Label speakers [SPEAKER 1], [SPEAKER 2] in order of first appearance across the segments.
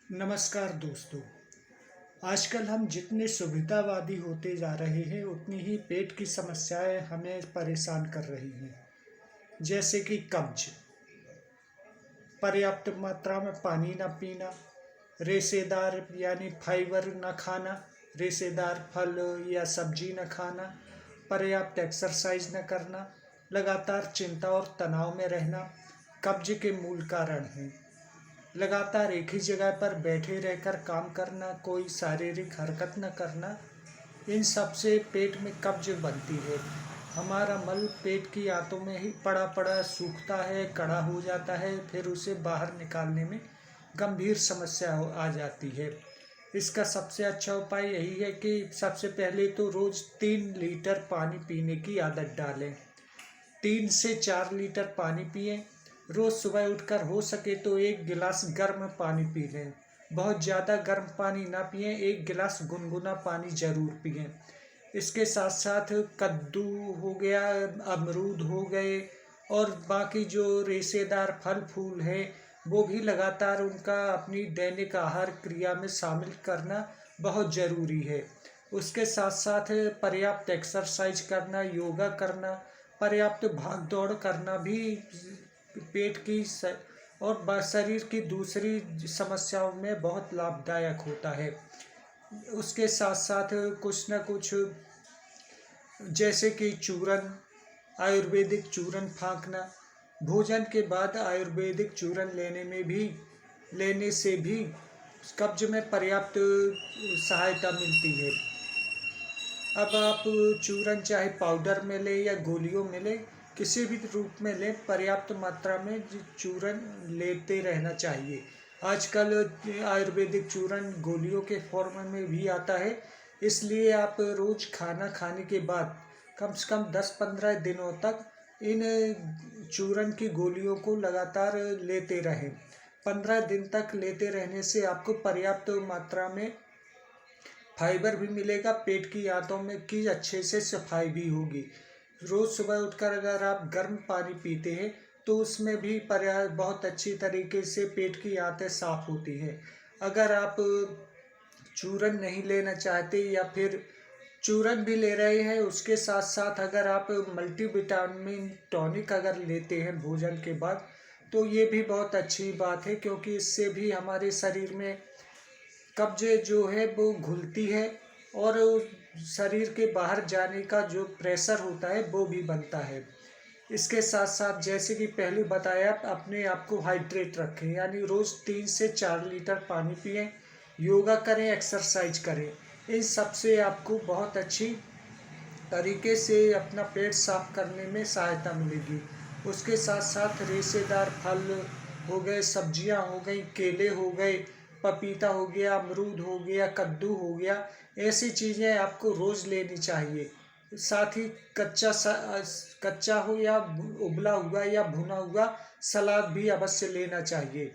[SPEAKER 1] नमस्कार दोस्तों। आजकल हम जितने सुविधावादी होते जा रहे हैं उतनी ही पेट की समस्याएं हमें परेशान कर रही हैं। जैसे कि कब्ज, पर्याप्त मात्रा में पानी न पीना, रेशेदार यानी फाइबर न खाना, रेशेदार फल या सब्जी न खाना, पर्याप्त एक्सरसाइज न करना, लगातार चिंता और तनाव में रहना कब्ज के मूल कारण हैं। लगातार एक ही जगह पर बैठे रहकर काम करना, कोई शारीरिक हरकत न करना, इन सब से पेट में कब्ज बनती है। हमारा मल पेट की आंतों में ही पड़ा पड़ा सूखता है, कड़ा हो जाता है, फिर उसे बाहर निकालने में गंभीर समस्या आ जाती है। इसका सबसे अच्छा उपाय यही है कि सबसे पहले तो रोज़ 3 लीटर पानी पीने की आदत डालें। 3 से 4 लीटर पानी पिएं। रोज़ सुबह उठकर हो सके तो 1 गिलास गर्म पानी पी लें। बहुत ज़्यादा गर्म पानी ना पिएं, 1 गिलास गुनगुना पानी ज़रूर पिएं। इसके साथ साथ कद्दू हो गया, अमरूद हो गए और बाकी जो रेशेदार फल फूल हैं वो भी लगातार उनका अपनी दैनिक आहार क्रिया में शामिल करना बहुत ज़रूरी है। उसके साथ साथ पर्याप्त एक्सरसाइज करना, योगा करना, पर्याप्त भाग दौड़ करना भी पेट की और शरीर की दूसरी समस्याओं में बहुत लाभदायक होता है। उसके साथ साथ कुछ न कुछ जैसे कि चूरन, आयुर्वेदिक चूरन फाँकना, भोजन के बाद आयुर्वेदिक चूरन लेने से भी कब्ज में पर्याप्त सहायता मिलती है। अब आप चूरन चाहे पाउडर में लें या गोलियों में लें, किसी भी रूप में लें, पर्याप्त मात्रा में चूरन लेते रहना चाहिए। आजकल आयुर्वेदिक चूरन गोलियों के फॉर्म में भी आता है, इसलिए आप रोज़ खाना खाने के बाद कम से कम 10-15 दिनों तक इन चूरन की गोलियों को लगातार लेते रहें। 15 दिन तक लेते रहने से आपको पर्याप्त मात्रा में फाइबर भी मिलेगा, पेट की आंतों में की अच्छे से सफाई भी होगी। रोज़ सुबह उठकर अगर आप गर्म पानी पीते हैं तो उसमें भी बहुत अच्छी तरीके से पेट की आंतें साफ होती हैं। अगर आप चूरन नहीं लेना चाहते या फिर चूरन भी ले रहे हैं, उसके साथ साथ अगर आप मल्टीविटामिन टॉनिक अगर लेते हैं भोजन के बाद, तो ये भी बहुत अच्छी बात है, क्योंकि इससे भी हमारे शरीर में कब्ज जो है वो घुलती है और शरीर के बाहर जाने का जो प्रेशर होता है वो भी बनता है। इसके साथ साथ जैसे कि पहले बताया, अपने आप को हाइड्रेट रखें, यानी रोज़ 3 से 4 लीटर पानी पिएं, योगा करें, एक्सरसाइज करें। इन सब से आपको बहुत अच्छी तरीके से अपना पेट साफ करने में सहायता मिलेगी। उसके साथ साथ रेशेदार फल हो गए, सब्जियां हो गई, केले हो गए, पपीता हो गया, अमरूद हो गया, कद्दू हो गया, ऐसी चीज़ें आपको रोज़ लेनी चाहिए। साथ ही कच्चा हो या उबला हुआ या भुना हुआ सलाद भी अवश्य लेना चाहिए।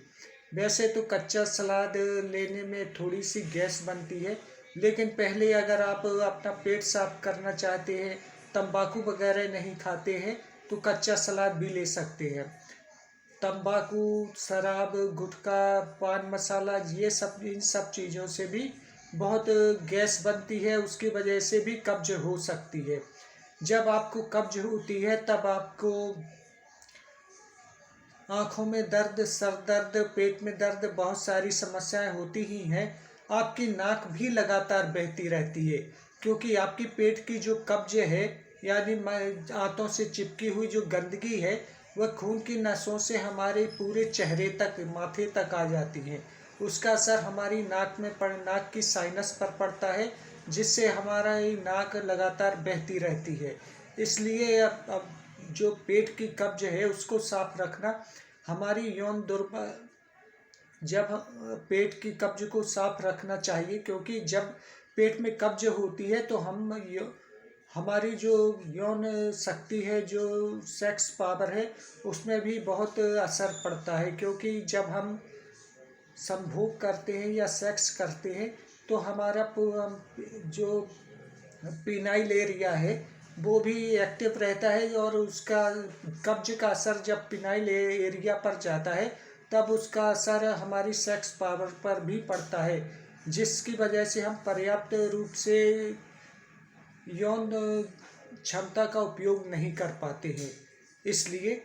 [SPEAKER 1] वैसे तो कच्चा सलाद लेने में थोड़ी सी गैस बनती है, लेकिन पहले अगर आप अपना पेट साफ करना चाहते हैं, तंबाकू वगैरह नहीं खाते हैं, तो कच्चा सलाद भी ले सकते हैं। तंबाकू, शराब, गुटखा, पान मसाला, ये सब इन सब चीज़ों से भी बहुत गैस बनती है, उसकी वजह से भी कब्ज हो सकती है। जब आपको कब्ज होती है तब आपको आँखों में दर्द, सर दर्द, पेट में दर्द, बहुत सारी समस्याएं होती ही हैं। आपकी नाक भी लगातार बहती रहती है, क्योंकि आपकी पेट की जो कब्ज है, यानी आंतों से चिपकी हुई जो गंदगी है, वह खून की नसों से हमारे पूरे चेहरे तक, माथे तक आ जाती है। उसका असर हमारी नाक की साइनस पर पड़ता है, जिससे हमारा ये नाक लगातार बहती रहती है। इसलिए अब जो पेट की कब्ज है उसको साफ रखना हमारी यौन दुर्बल जब पेट की कब्ज को साफ रखना चाहिए, क्योंकि जब पेट में कब्ज होती है तो हमारी जो यौन शक्ति है, जो सेक्स पावर है, उसमें भी बहुत असर पड़ता है। क्योंकि जब हम संभोग करते हैं या सेक्स करते हैं तो हमारा जो पीनाइल एरिया है वो भी एक्टिव रहता है, और उसका कब्ज का असर जब पिनाइल एरिया पर जाता है तब उसका असर हमारी सेक्स पावर पर भी पड़ता है, जिसकी वजह से हम पर्याप्त रूप से यौन क्षमता का उपयोग नहीं कर पाते हैं। इसलिए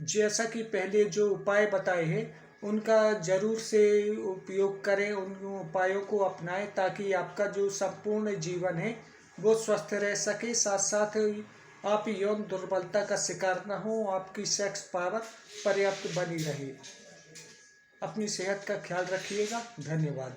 [SPEAKER 1] जैसा कि पहले जो उपाय बताए हैं उनका ज़रूर से उपयोग करें, उन उपायों को अपनाएं ताकि आपका जो संपूर्ण जीवन है वो स्वस्थ रह सके। साथ साथ आप यौन दुर्बलता का शिकार न हो, आपकी सेक्स पावर पर्याप्त बनी रहे। अपनी सेहत का ख्याल रखिएगा। धन्यवाद।